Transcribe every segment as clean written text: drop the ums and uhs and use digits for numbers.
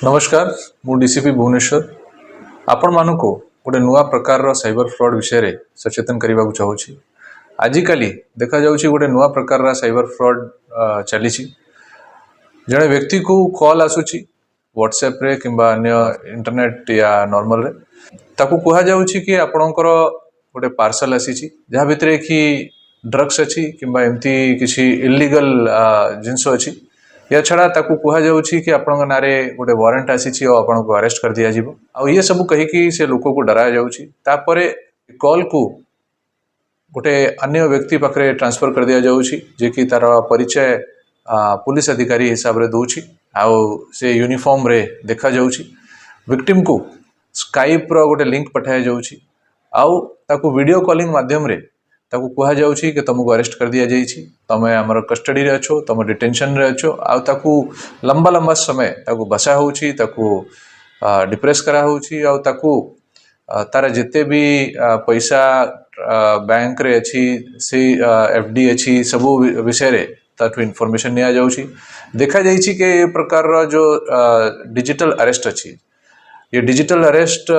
नमस्कार मु डीसीपी भुवनेश्वर आपण मानक गोटे नुआ प्रकार साइबर फ्रॉड विषय रे सचेतन करने को चाहूँगी। आजिकली देखा जाउछि गोटे नुआ प्रकार साइबर फ्रॉड चली जड़े व्यक्ति को कॉल आसुची व्हाट्सएप रे किंबा अन्य इंटरनेट या नॉर्मल रे ताकू कहा जाउछि कि आपणकर गोटे पार्सल आसी जहाँ भितर कि ड्रग्स अच्छी किंबा एमती किसी इलीगल जिनस अच्छी या छड़ा ताकू कहा जाउछि कि आपन नारे गोटे वारंट आसी और आपन को अरेस्ट कर दिया जिवो आ ये सब कही कि से लोक को डरा जाउछि तापरे कॉल को गोटे अन्य व्यक्ति पाखरे ट्रांसफर कर दिया जाउछि जे कि तार परिचय पुलिस अधिकारी हिसाब रे दउछि आ से यूनिफॉर्म रे देखा जाउछि विक्टिम को स्काइप रो गोटे लिंक पठाया जाउछि आउ ताकू वीडियो कॉलिंग माध्यम रे ताकू कहा जाउछि कि तुमको अरेस्ट कर दिया जाइछि तमे हमर कस्टडी रे अछो तम डिटेंशन रे अछो आ ताकू लंबा लंबा समय ताकू बसा होउछि ताकू डिप्रेस करा होउछि आ ताकू तार जिते भी पैसा बैंक रे अछि से एफडी अछि सब विषय रे ताठू इन्फॉर्मेशन निया जाउछि देखा जाइछि कि ये प्रकार रो जो डिजिटल अरेस्ट अछि ये डिजिटल अरेस्ट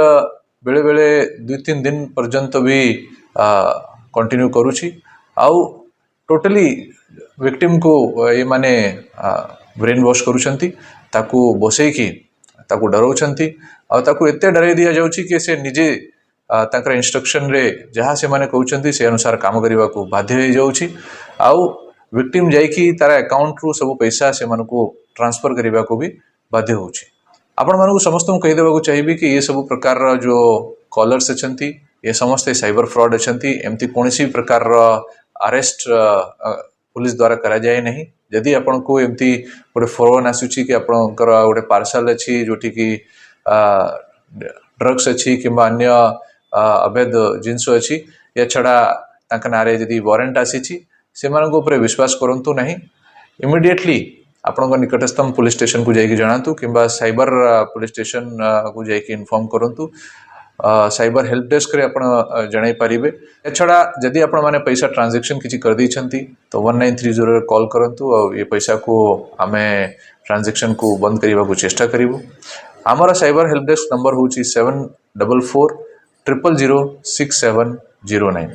बेले बेले 2-3 दिन पर्यंत भी कंटिन्यू करूछि आउ टोटली विक्टिम को ये माने ब्रेन वॉश करूछंती ताकू बसई की ताकू डराउछंती आ ताकू एते डराई दिया जाउछि कि से निजे ताकर इंस्ट्रक्शन रे जहाँ से माने कहउछंती से अनुसार काम करबा को बाध्य हो जाउछि आउ विक्टिम जाई कि तार अकाउंट रु सब पैसा से मन को ट्रांसफर करबा को भी बाध्य होउछि। आपण मानू समस्त कही देबा चाहिए कि ये सब प्रकार जो कॉलर्स अछंती ये समस्त साइबर फ्रॉड अछंती एमती कोनसी प्रकार अरेस्ट पुलिस द्वारा करा जाए नहीं यदि आपण को एमती गोटे फोन आसुची कि आपणकर गोटे पार्सल अछि जोठी कि ड्रग्स अछि किंबा अन्य अवैध जिनस अछि या छड़ा तांका नारे यदि वारंट आसीची से मानक ऊपर विश्वास करंतु नहीं इमिडिएटली आपण निकटस्थम पुलिस स्टेशन को जाइए जनातु किंबा साइबर पुलिस स्टेशन को जाइए इन्फॉर्म करंतु साइबर हेल्प डेस्क रे आपण जणाई पारिबे एछड़ा जदि आपण माने पैसा ट्रांजैक्शन किछि कर दै छंती तो 1930 रे कॉल करंतु और ये पैसा को हमें ट्रांजैक्शन को बंद करबा को चेष्टा करिवो। हमारा साइबर हेल्प डेस्क नंबर होची 7440006709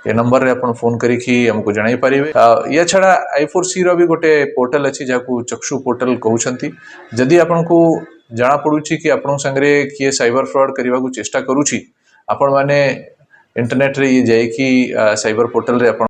ये नंबर रे आपण फोन करी कि हमको जणाई पारिबे। या छड़ा i4c रो भी गोटे पोर्टल अछि जाकू चक्षु पोर्टल कहउछंती जदि आपण को जाना पड़ुछि कि आपण संगरे किए साइबर फ्रॉड करबा को चेष्टा करूछि आपण माने इंटरनेट रे ये जाय कि साइबर पोर्टल रे आपण